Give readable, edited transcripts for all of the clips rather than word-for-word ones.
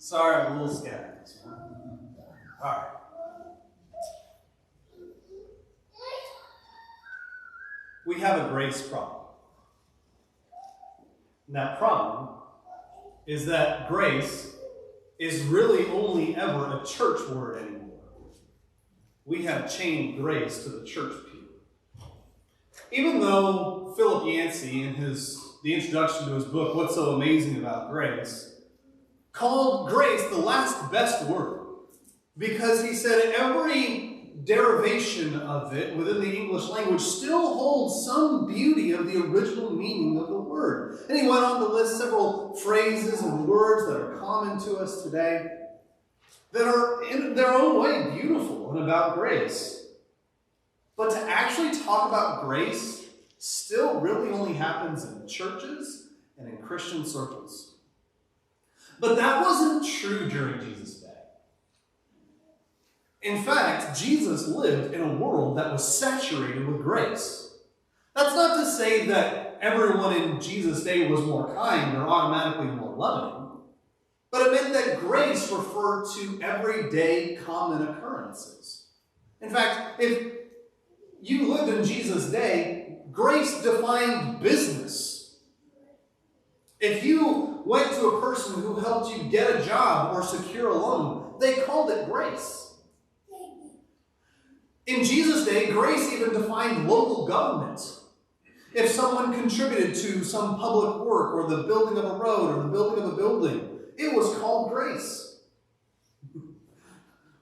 Sorry, I'm a little scattered this morning. All right. We have a grace problem. And that problem is that grace is really only ever a church word anymore. We have chained grace to the church pew. Even though Philip Yancey, in the introduction to his book, What's So Amazing About Grace, called grace the last best word, because he said every derivation of it within the English language still holds some beauty of the original meaning of the word. And he went on to list several phrases and words that are common to us today that are in their own way beautiful and about grace. But to actually talk about grace still really only happens in churches and in Christian circles. But that wasn't true during Jesus' day. In fact, Jesus lived in a world that was saturated with grace. That's not to say that everyone in Jesus' day was more kind or automatically more loving, but it meant that grace referred to everyday common occurrences. In fact, if you lived in Jesus' day, grace defined business. If you went to a person who helped you get a job or secure a loan, they called it grace. In Jesus' day, grace even defined local government. If someone contributed to some public work or the building of a road or the building of a building, it was called grace.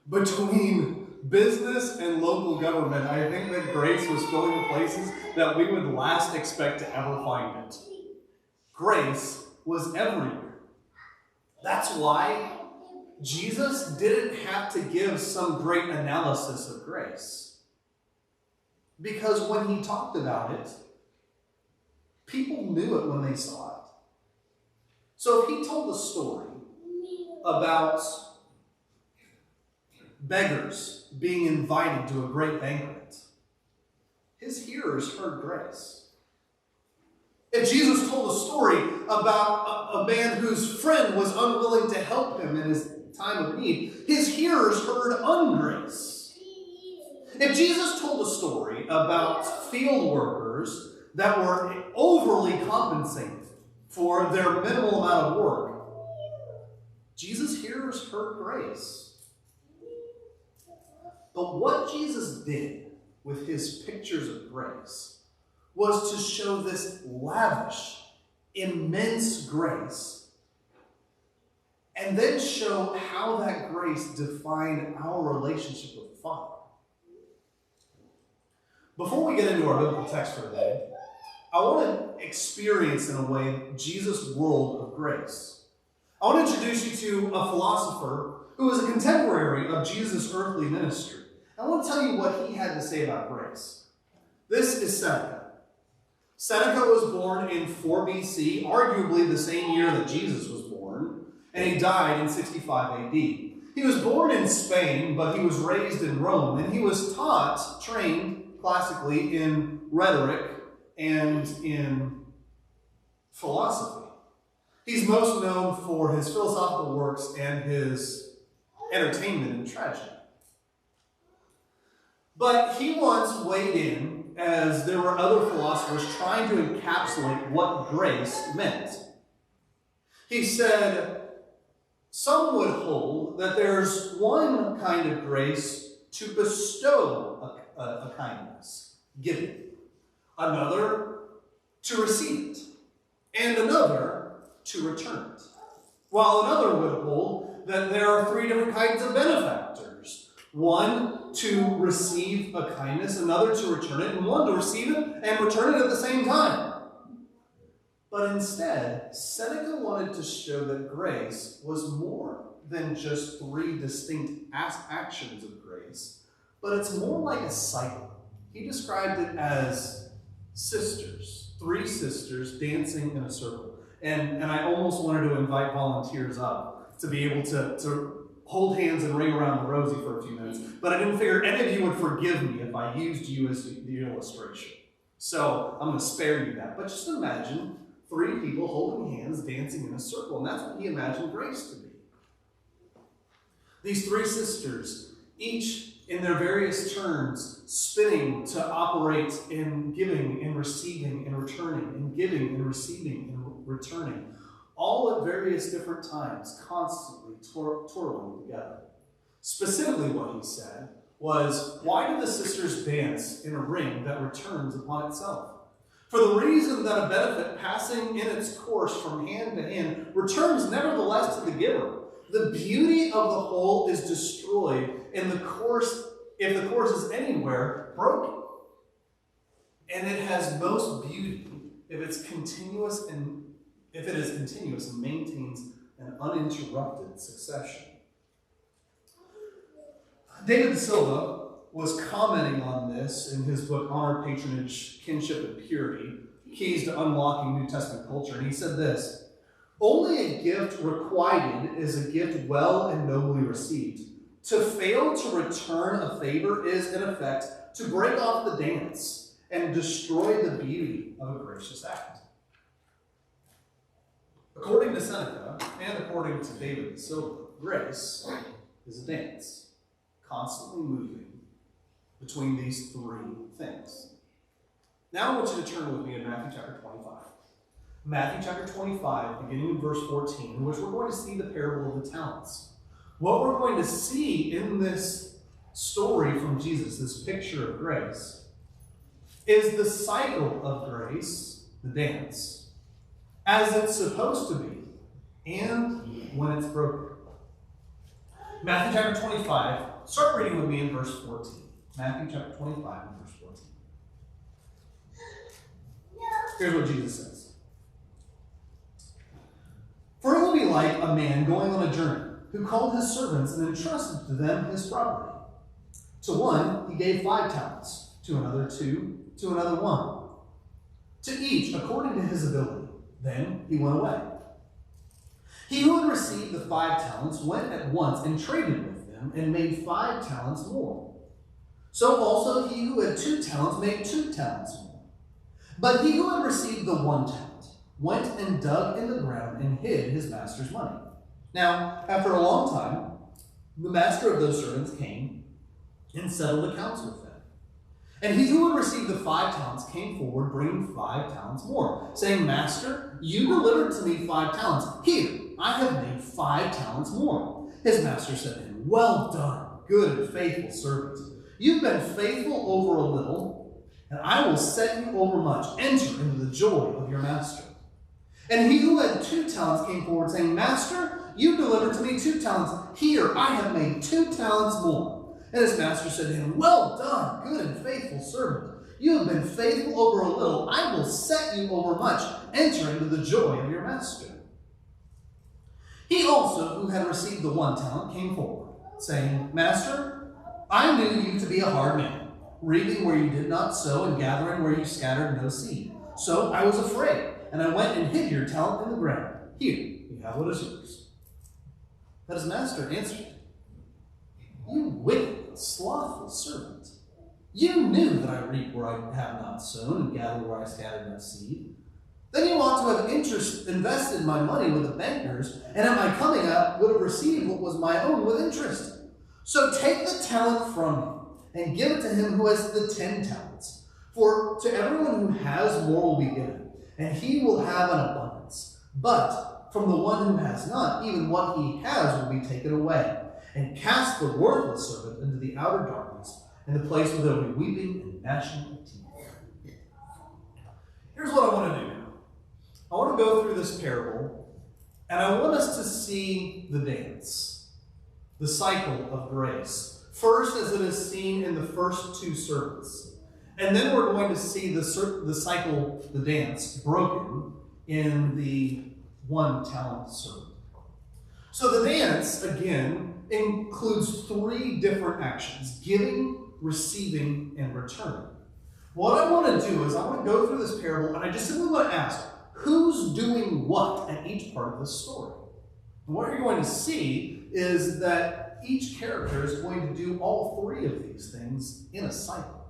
Between business and local government, I think that grace was filling the places that we would last expect to ever find it. Grace was everywhere. That's why Jesus didn't have to give some great analysis of grace. Because when he talked about it, people knew it when they saw it. So if he told a story about beggars being invited to a great banquet, his hearers heard grace. If Jesus told a story about a man whose friend was unwilling to help him in his time of need, his hearers heard ungrace. If Jesus told a story about field workers that were overly compensated for their minimal amount of work, Jesus' hearers heard grace. But what Jesus did with his pictures of grace was to show this lavish, immense grace, and then show how that grace defined our relationship with the Father. Before we get into our biblical text for today, I want to experience, in a way, Jesus' world of grace. I want to introduce you to a philosopher who was a contemporary of Jesus' earthly ministry. I want to tell you what he had to say about grace. This is Seneca. Seneca was born in 4 BC, arguably the same year that Jesus was born, and he died in 65 AD. He was born in Spain, but he was raised in Rome, and he was trained classically in rhetoric and in philosophy. He's most known for his philosophical works and his entertainment and tragedy. But he once weighed in as there were other philosophers trying to encapsulate what grace meant. He said, some would hold that there's one kind of grace to bestow a kindness, give it, another to receive it, and another to return it. While another would hold that there are 3 different kinds of benefactors. One to receive a kindness, another to return it, and one to receive it and return it at the same time. But instead, Seneca wanted to show that grace was more than just 3 distinct actions of grace, but it's more like a cycle. He described it as sisters, 3 sisters dancing in a circle. And I almost wanted to invite volunteers up to be able to hold hands and ring around the rosy for a few minutes. But I didn't figure any of you would forgive me if I used you as the illustration. So I'm going to spare you that. But just imagine 3 people holding hands dancing in a circle. And that's what he imagined grace to be. These three sisters, each in their various turns, spinning to operate in giving and receiving and returning, and giving and receiving and returning, all at various different times, constantly twirling together. Specifically what he said was, why do the sisters dance in a ring that returns upon itself? For the reason that a benefit passing in its course from hand to hand returns nevertheless to the giver. The beauty of the whole is destroyed in the course, if the course is anywhere broken. And it has most beauty if it is continuous and maintains an uninterrupted succession. David Silva was commenting on this in his book, Honor, Patronage, Kinship, and Purity, Keys to Unlocking New Testament Culture. And he said this: only a gift requited is a gift well and nobly received. To fail to return a favor is, in effect, to break off the dance and destroy the beauty of a gracious act. According to Seneca, and according to David Silva, grace is a dance, constantly moving between these three things. Now I want you to turn with me to Matthew chapter 25. Matthew chapter 25, beginning in verse 14, in which we're going to see the parable of the talents. What we're going to see in this story from Jesus, this picture of grace, is the cycle of grace, the dance, as it's supposed to be, and when it's broken. Matthew chapter 25, start reading with me in verse 14. Matthew chapter 25 and verse 14. Here's what Jesus says. For it will be like a man going on a journey, who called his servants and entrusted to them his property. To one he gave 5 talents, to another 2, to another 1, to each according to his ability. Then he went away. He who had received the 5 talents went at once and traded with them and made 5 talents more. So also he who had 2 talents made 2 talents more. But he who had received the 1 talent went and dug in the ground and hid his master's money. Now, after a long time, the master of those servants came and settled accounts with them. And he who had received the 5 talents came forward, bringing 5 talents more, saying, Master, you delivered to me 5 talents. Here, I have made 5 talents more. His master said to him, Well done, good and faithful servant. You've been faithful over a little, and I will set you over much. Enter into the joy of your master. And he who had 2 talents came forward, saying, Master, you delivered to me 2 talents. Here, I have made 2 talents more. And his master said to him, Well done, good and faithful servant. You have been faithful over a little. I will set you over much. Enter into the joy of your master. He also, who had received the 1 talent, came forward, saying, Master, I knew you to be a hard man, reaping where you did not sow and gathering where you scattered no seed. So I was afraid, and I went and hid your talent in the ground. Here, you have what is yours. But his master answered, You wicked, slothful servant. You knew that I reap where I have not sown and gather where I scattered no seed. Then you ought to have invested my money with the bankers, and at my coming out would have received what was my own with interest. So take the talent from him and give it to him who has the 10 talents. For to everyone who has, more will be given, and he will have an abundance. But from the one who has not, even what he has will be taken away. And cast the worthless servant into the outer darkness, in the place where there will be weeping and gnashing of teeth. Here's what I want to do now. I want to go through this parable, and I want us to see the dance, the cycle of grace. First, as it is seen in the first 2 servants. And then we're going to see the cycle, the dance, broken in the 1 talent servant. So the dance, again, includes 3 different actions: giving, receiving, and returning. What I want to do is I want to go through this parable, and I just simply want to ask, who's doing what at each part of the story? And what you're going to see is that each character is going to do all 3 of these things in a cycle.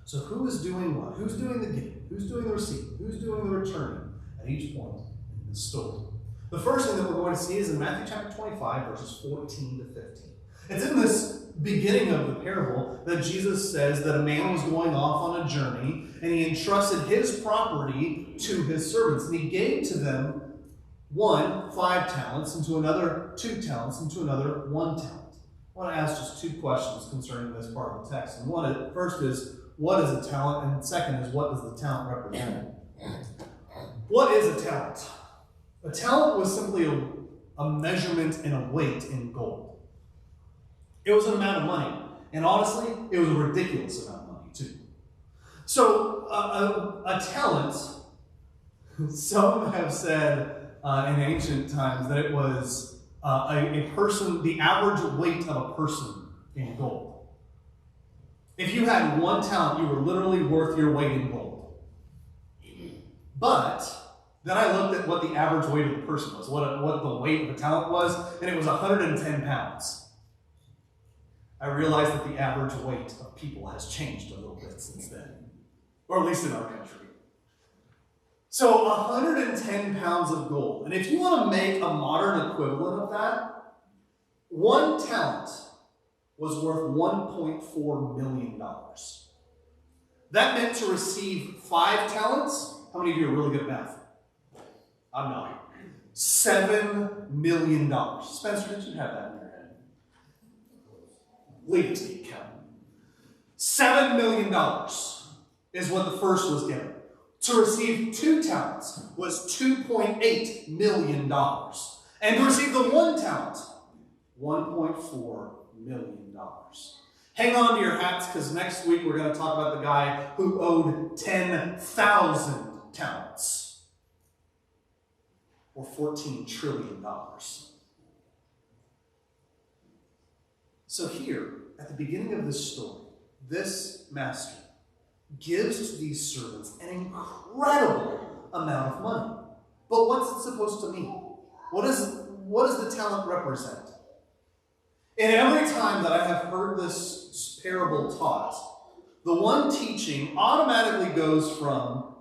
So who is doing what? Who's doing the giving? Who's doing the receiving? Who's doing the returning at each point in the story? The first thing that we're going to see is in Matthew chapter 25, verses 14 to 15. It's in this beginning of the parable that Jesus says that a man was going off on a journey, and he entrusted his property to his servants. And he gave to them one 5 talents, and to another 2 talents, and to another 1 talent. I want to ask just 2 questions concerning this part of the text. And first is, what is a talent? And second is, what does the talent represent? What is a talent? A talent was simply a measurement and a weight in gold. It was an amount of money. And honestly, it was a ridiculous amount of money, too. So, a talent, some have said in ancient times that it was a person, the average weight of a person in gold. If you had 1 talent, you were literally worth your weight in gold. But then I looked at what the average weight of the person was, what the weight of a talent was, and it was 110 pounds. I realized that the average weight of people has changed a little bit since then, or at least in our country. So 110 pounds of gold. And if you want to make a modern equivalent of that, 1 talent was worth $1.4 million. That meant to receive 5 talents. How many of you are really good at math? I'm not. $7 million. Spencer, did you have that in your head? Leave it to the accountant. $7 million is what the first was given. To receive 2 talents was $2.8 million. And to receive the 1 talent, $1.4 million. Hang on to your hats, because next week we're going to talk about the guy who owed 10,000 talents, or $14 trillion. So here, at the beginning of this story, this master gives to these servants an incredible amount of money. But what's it supposed to mean? What does the talent represent? And every time that I have heard this parable taught, the one teaching automatically goes from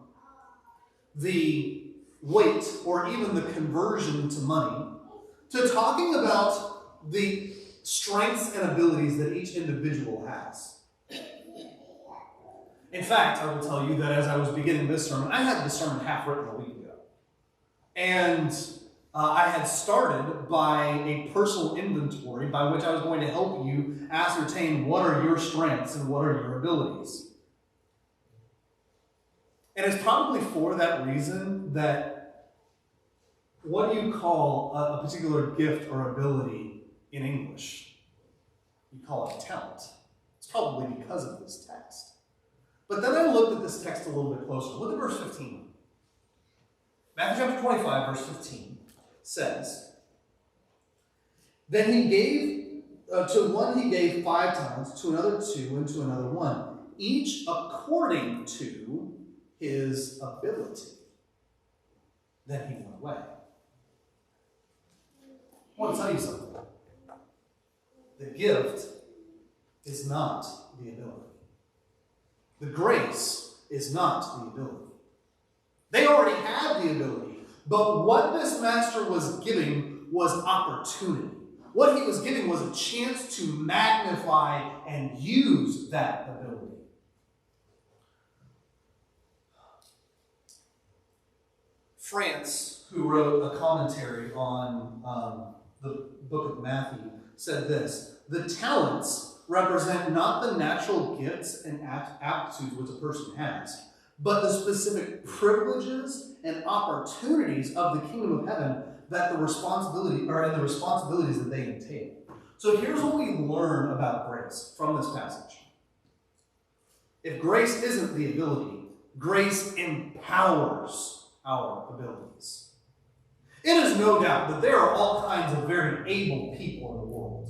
the weight or even the conversion to money to talking about the strengths and abilities that each individual has. In fact, I will tell you that as I was beginning this sermon, I had this sermon half written a week ago. And I had started by a personal inventory by which I was going to help you ascertain what are your strengths and what are your abilities. And it's probably for that reason that what do you call a particular gift or ability in English? You call it talent. It's probably because of this text. But then I looked at this text a little bit closer. Look at verse 15. Matthew chapter 25, verse 15 says, Then he gave, to one he gave 5 talents, to another 2, and to another 1, each according to his ability. Then he went away. I want to tell you something. The gift is not the ability. The grace is not the ability. They already had the ability, but what this master was giving was opportunity. What he was giving was a chance to magnify and use that ability. France, who wrote a commentary on the book of Matthew, said this: the talents represent not the natural gifts and aptitudes which a person has, but the specific privileges and opportunities of the kingdom of heaven that the responsibilities that they entail. So here's what we learn about grace from this passage. If grace isn't the ability, grace empowers our abilities. It is no doubt that there are all kinds of very able people in the world.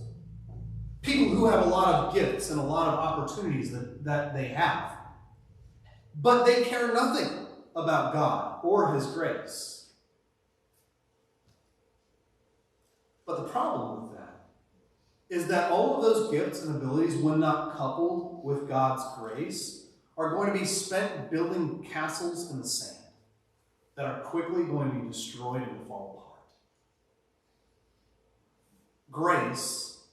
People who have a lot of gifts and a lot of opportunities that they have. But they care nothing about God or his grace. But the problem with that is that all of those gifts and abilities, when not coupled with God's grace, are going to be spent building castles in the sand that are quickly going to be destroyed and fall apart. Grace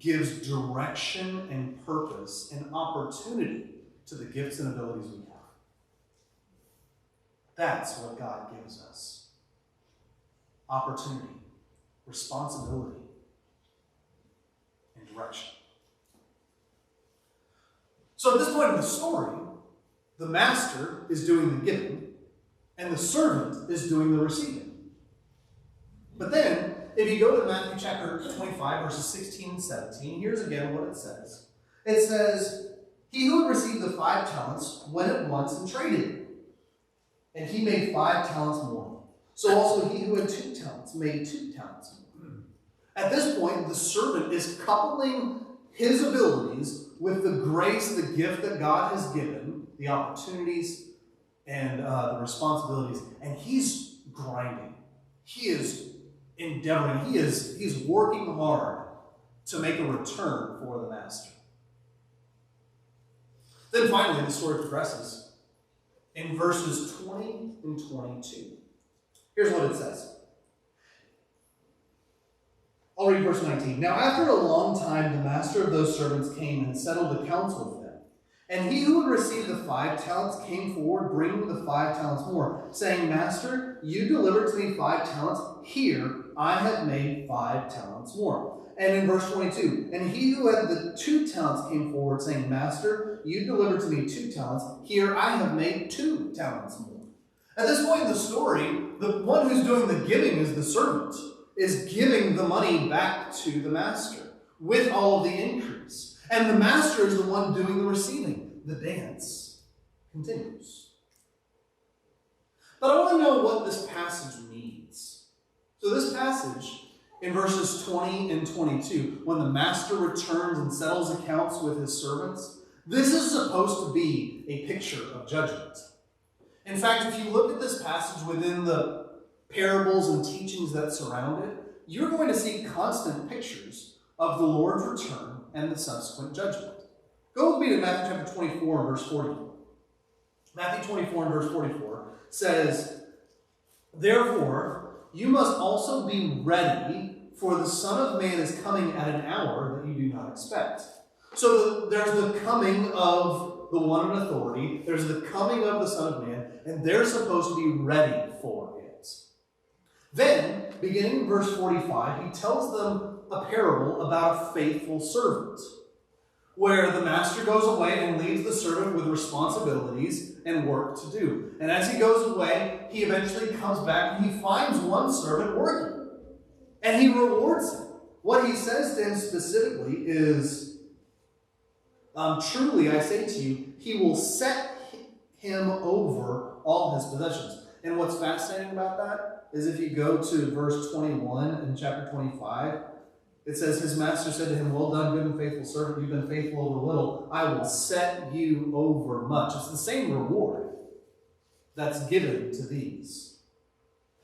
gives direction and purpose and opportunity to the gifts and abilities we have. That's what God gives us. Opportunity, responsibility, and direction. So at this point in the story, the master is doing the giving, and the servant is doing the receiving. But then, if you go to Matthew chapter 25, verses 16 and 17, here's again what it says. It says, "He who had received the 5 talents went at once and traded, and he made 5 talents more. So also he who had 2 talents made 2 talents more." At this point, the servant is coupling his abilities with the grace, the gift that God has given, the opportunities and the responsibilities, and he's grinding. He is endeavoring. He's working hard to make a return for the master. Then finally, the story progresses in verses 20 and 22. Here's what it says. I'll read verse 19. "Now after a long time, the master of those servants came and settled accounts with them. And he who had received the 5 talents came forward, bringing the 5 talents more, saying, 'Master, you delivered to me 5 talents. Here I have made 5 talents more.' And in verse 22, "And he who had the 2 talents came forward, saying, 'Master, you delivered to me 2 talents. Here I have made 2 talents more.'" At this point in the story, the one who's doing the giving is the servant, is giving the money back to the master with all of the increase. And the master is the one doing the receiving. The dance continues. But I want to know what this passage means. So this passage, in verses 20 and 22, when the master returns and settles accounts with his servants, this is supposed to be a picture of judgment. In fact, if you look at this passage within the parables and teachings that surround it, you're going to see constant pictures of the Lord's return and the subsequent judgment. Go with me to Matthew chapter 24 and verse 44. Matthew 24 and verse 44 says, "Therefore, you must also be ready, for the Son of Man is coming at an hour that you do not expect." So there's the coming of the one in authority, there's the coming of the Son of Man, and they're supposed to be ready for it. Then, beginning in verse 45, he tells them a parable about a faithful servant, where the master goes away and leaves the servant with responsibilities and work to do. And as he goes away, he eventually comes back and he finds one servant working. And he rewards him. What he says to him specifically is, "Truly I say to you, he will set him over all his possessions." And what's fascinating about that is if you go to verse 21 in chapter 25, it says, "His master said to him, 'Well done, good and faithful servant. You've been faithful over little. I will set you over much.'" It's the same reward that's given to these.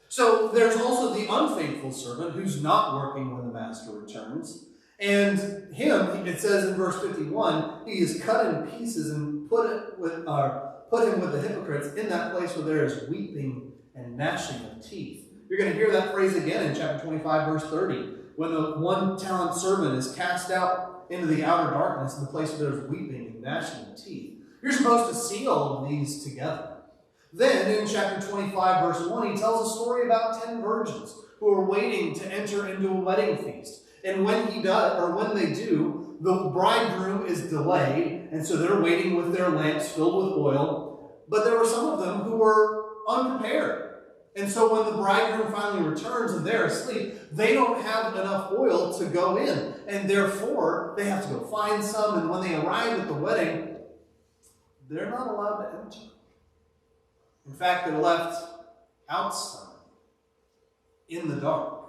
So there's also the unfaithful servant who's not working when the master returns. And him, it says in verse 51, he is cut in pieces and put him with the hypocrites in that place where there is weeping and gnashing of teeth. You're going to hear that phrase again in chapter 25, verse 30, when the 1-talent servant is cast out into the outer darkness in the place where there's weeping and gnashing of teeth. You're supposed to see all of these together. Then in chapter 25, verse 1, he tells a story about 10 virgins who are waiting to enter into a wedding feast. And when they do, the bridegroom is delayed, and so they're waiting with their lamps filled with oil. But there were some of them who were unprepared. And so when the bridegroom finally returns and they're asleep, they don't have enough oil to go in. And therefore, they have to go find some. And when they arrive at the wedding, they're not allowed to enter. In fact, they're left outside in the dark.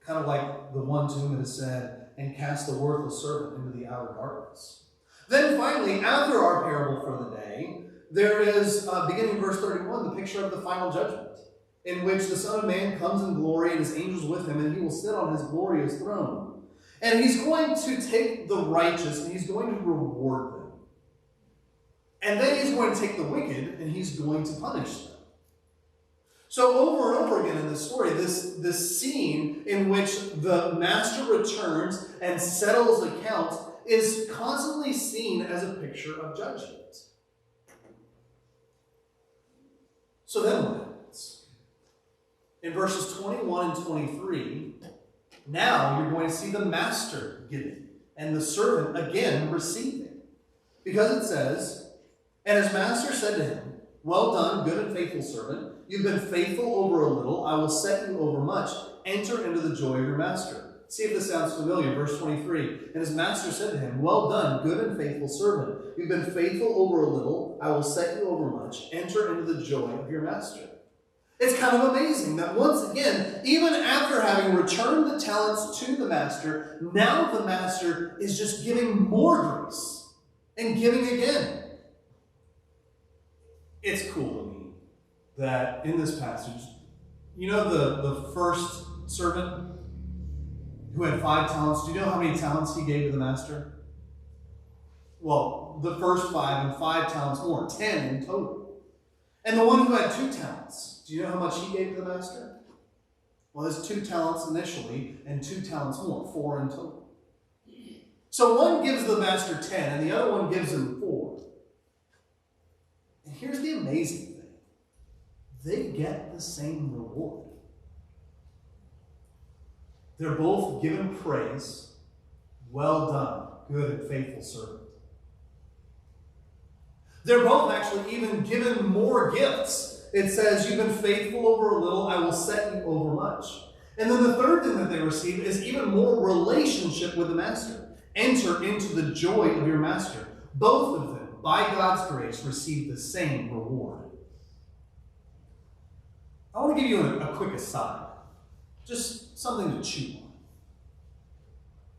Kind of like the one to whom it is said, "And cast the worthless servant into the outer darkness." Then finally, after our parable for the day, there is, beginning in verse 31, the picture of the final judgment, in which the Son of Man comes in glory and his angels with him, and he will sit on his glorious throne. And he's going to take the righteous and he's going to reward them. And then he's going to take the wicked and he's going to punish them. So over and over again in this story, this scene in which the master returns and settles accounts is constantly seen as a picture of judgment. So then what happens? In verses 21 and 23, now you're going to see the master giving and the servant again receiving. Because it says, "And his master said to him, 'Well done, good and faithful servant. You've been faithful over a little. I will set you over much. Enter into the joy of your master.'" See if this sounds familiar. Verse 23. "And his master said to him, 'Well done, good and faithful servant. You've been faithful over a little. I will set you over much. Enter into the joy of your master.'" It's kind of amazing that once again, even after having returned the talents to the master, now the master is just giving more grace and giving again. It's cool to me that in this passage, you know the first servant who had 5 talents, do you know how many talents he gave to the master? Well, the first 5 and 5 talents more, 10 in total. And the one who had 2 talents, do you know how much he gave to the master? Well, there's 2 talents initially and 2 talents more, 4 in total. So one gives the master 10 and the other one gives him 4. And here's the amazing thing. They get the same reward. They're both given praise. "Well done, good and faithful servant." They're both actually even given more gifts. It says, "You've been faithful over a little, I will set you over much." And then the third thing that they receive is even more relationship with the master. "Enter into the joy of your master." Both of them, by God's grace, receive the same reward. I want to give you a quick aside. Just something to chew on.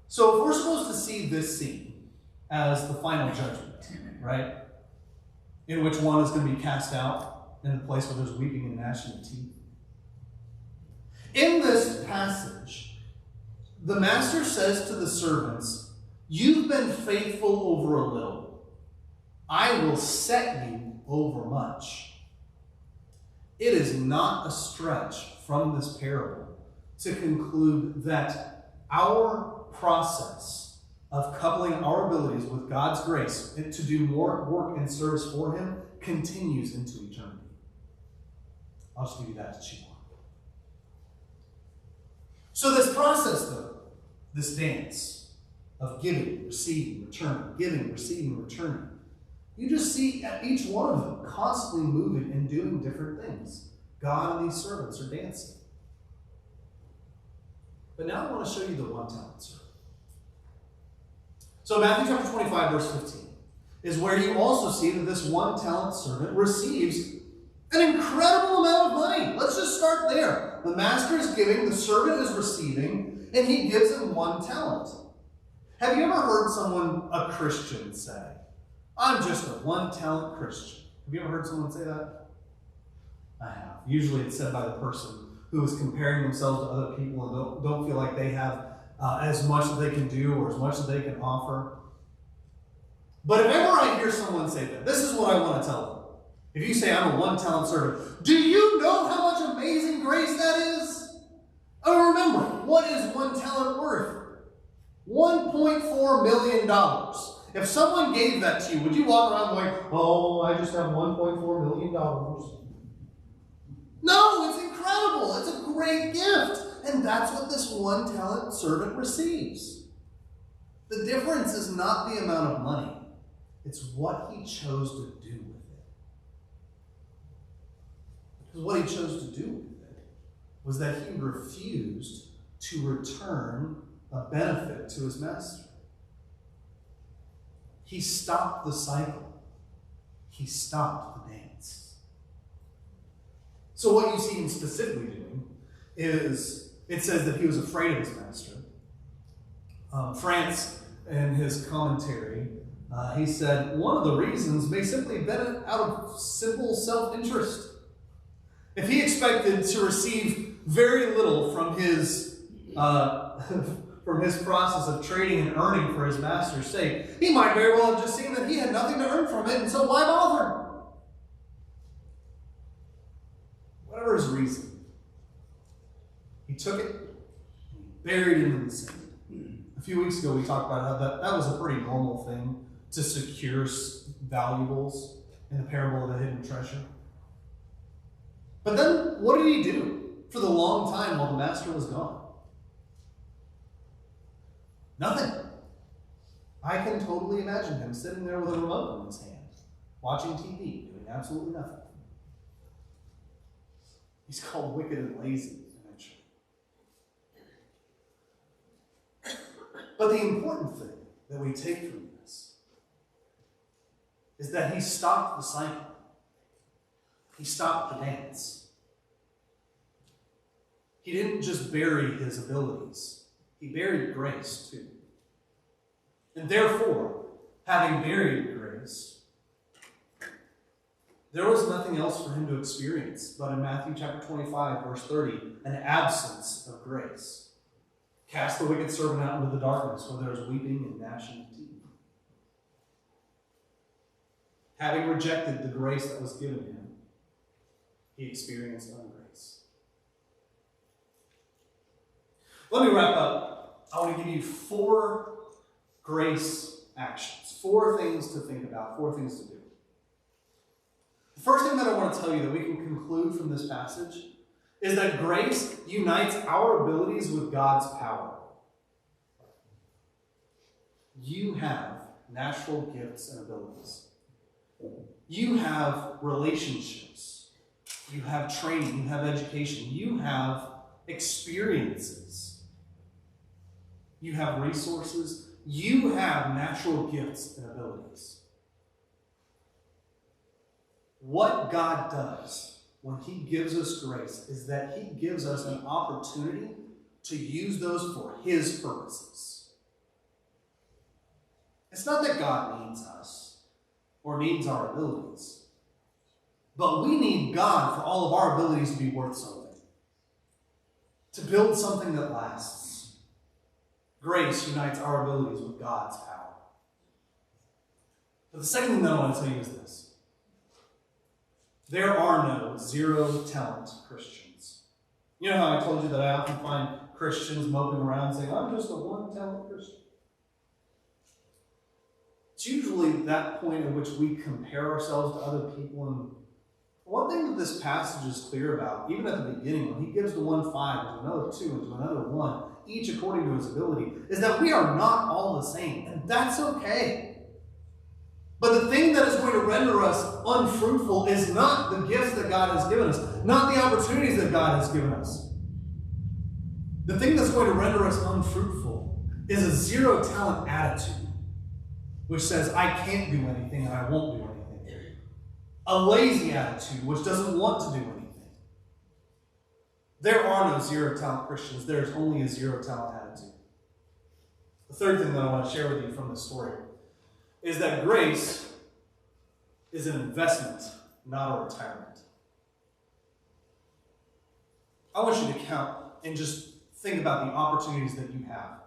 So if we're supposed to see this scene as the final judgment, right? In which one is going to be cast out in the place where there's weeping and gnashing of teeth. In this passage, the master says to the servants, "You've been faithful over a little. I will set you over much." It is not a stretch from this parable to conclude that our process of coupling our abilities with God's grace to do more work and service for Him continues into eternity. I'll just give you that to chew on. So this process, though, this dance of giving, receiving, returning, giving, receiving, returning, you just see each one of them constantly moving and doing different things. God and these servants are dancing. But now I want to show you the 1 talent servant. So Matthew chapter 25, verse 15, is where you also see that this 1 talent servant receives an incredible amount of money. Let's just start there. The master is giving, the servant is receiving, and he gives him 1 talent. Have you ever heard someone, a Christian, say, "I'm just a 1 talent Christian"? Have you ever heard someone say that? I have. Usually it's said by the person who is comparing themselves to other people and don't feel like they have as much that they can do or as much that they can offer. But if ever I hear someone say that, this is what I want to tell them. If you say, "I'm a 1 talent servant," do you know how much amazing grace that is? Oh, remember, what is 1 talent worth? $1.4 million. If someone gave that to you, would you walk around going, "Oh, I just have $1.4 million"? No, it's incredible. It's a great gift. And that's what this 1 talent servant receives. The difference is not the amount of money. It's what he chose to do with it. Because what he chose to do with it was that he refused to return a benefit to his master. He stopped the cycle. He stopped the dance. So what you see him specifically doing is, it says that he was afraid of his master. France, in his commentary, he said, one of the reasons may simply have been out of simple self-interest. If he expected to receive very little from his process of trading and earning for his master's sake, he might very well have just seen that he had nothing to earn from it, and so why bother? Whatever whatever his reason, he took it and buried it in the sand. A few weeks ago, we talked about how that was a pretty normal thing to secure valuables in the parable of the hidden treasure. But then, what did he do for the long time while the master was gone? Nothing. I can totally imagine him sitting there with a remote in his hand, watching TV, doing absolutely nothing. He's called wicked and lazy eventually. But the important thing that we take from this is that he stopped the cycle. He stopped the dance. He didn't just bury his abilities. He buried grace too. And therefore, having buried grace, there was nothing else for him to experience but in Matthew chapter 25, verse 30, an absence of grace. Cast the wicked servant out into the darkness where there is weeping and gnashing of teeth. Having rejected the grace that was given him, he experienced ungrace. Let me wrap up. I want to give you 4 grace actions. 4 things to think about, 4 things to do. The first thing that I want to tell you that we can conclude from this passage is that grace unites our abilities with God's power. You have natural gifts and abilities. You have relationships. You have training. You have education. You have experiences. You have resources. You have natural gifts and abilities. What God does when he gives us grace is that he gives us an opportunity to use those for his purposes. It's not that God needs us or needs our abilities, but we need God for all of our abilities to be worth something, to build something that lasts. Grace unites our abilities with God's power. But the second thing that I want to tell you is this. There are no zero-talent Christians. You know how I told you that I often find Christians moping around saying, I'm just a one-talent Christian? It's usually that point at which we compare ourselves to other people. And one thing that this passage is clear about, even at the beginning, when he gives to one 5, and to another 2, and to another 1, each according to his ability, is that we are not all the same. And that's okay. But the thing that is going to render us unfruitful is not the gifts that God has given us, not the opportunities that God has given us. The thing that's going to render us unfruitful is a zero-talent attitude, which says, I can't do anything and I won't do anything. A lazy attitude, which doesn't want to do anything. There are no zero-talent Christians. There's only a zero-talent attitude. The third thing that I want to share with you from this story is that grace is an investment, not a retirement. I want you to count and just think about the opportunities that you have.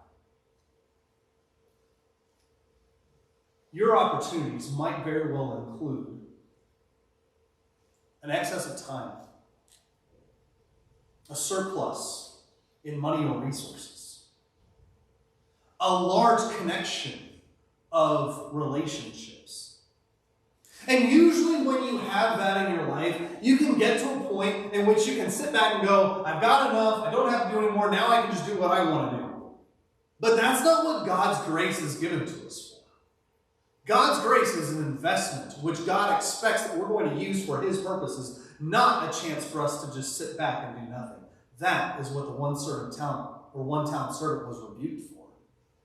Your opportunities might very well include an excess of time, a surplus in money or resources, a large connection of relationships. And usually when you have that in your life, you can get to a point in which you can sit back and go, I've got enough, I don't have to do anymore, now I can just do what I want to do. But that's not what God's grace is given to us for. God's grace is an investment which God expects that we're going to use for his purposes, not a chance for us to just sit back and do nothing. That is what the one talent servant was rebuked for.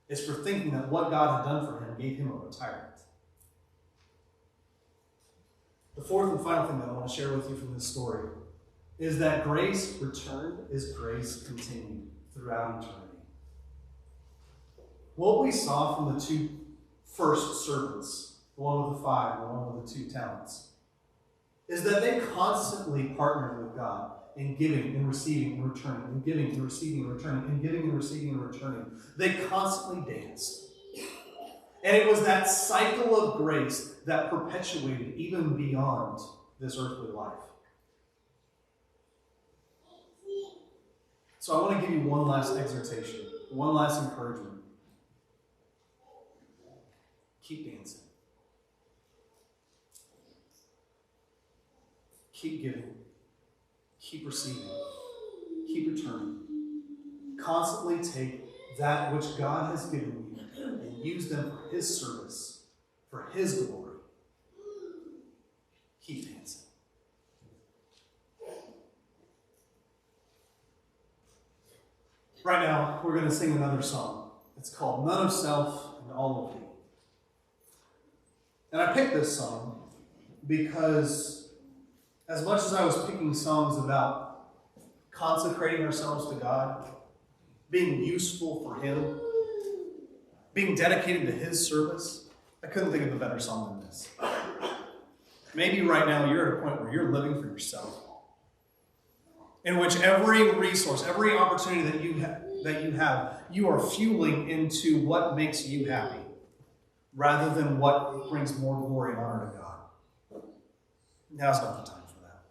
Is for thinking that what God had done for him gave him a retirement. The fourth and final thing that I want to share with you from this story is that grace returned is grace continued throughout eternity. What we saw from the 2 first servants, the one with the 5 and the one with the 2 talents, is that they constantly partnered with God in giving and receiving and returning, and giving and receiving and returning, and giving and receiving and returning. They constantly danced. And it was that cycle of grace that perpetuated even beyond this earthly life. So I want to give you one last exhortation, one last encouragement. Keep dancing. Keep giving. Keep receiving. Keep returning. Constantly take that which God has given you and use them for His service, for His glory. Keep dancing. Right now, we're going to sing another song. It's called None of Self and All of Thee. And I picked this song because as much as I was picking songs about consecrating ourselves to God, being useful for Him, being dedicated to His service, I couldn't think of a better song than this. Maybe right now you're at a point where you're living for yourself, in which every resource, every opportunity that you have, you are fueling into what makes you happy, rather than what brings more glory and honor to God. Now's not the time for that.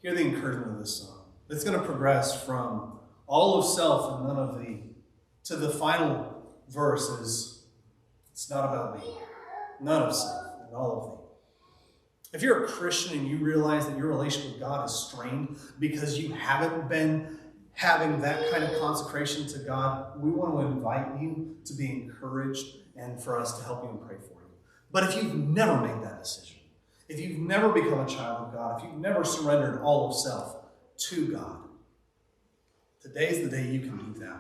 Hear the encouragement of this song. It's going to progress from all of self and none of thee to the final verse is, it's not about me. None of self and all of thee. If you're a Christian and you realize that your relationship with God is strained because you haven't been having that kind of consecration to God, we want to invite you to be encouraged and for us to help you and pray for you. But if you've never made that decision, if you've never become a child of God, if you've never surrendered all of self to God, today's the day you can do that.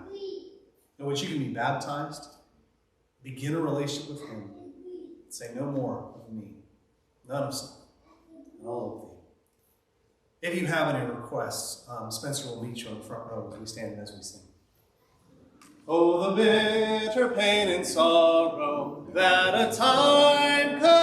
In which you can be baptized, begin a relationship with Him, and say, no more of me, none of self, and all of thee. If you have any requests, Spencer will meet you on the front row as we stand and as we sing. Oh, the bitter pain and sorrow that a time could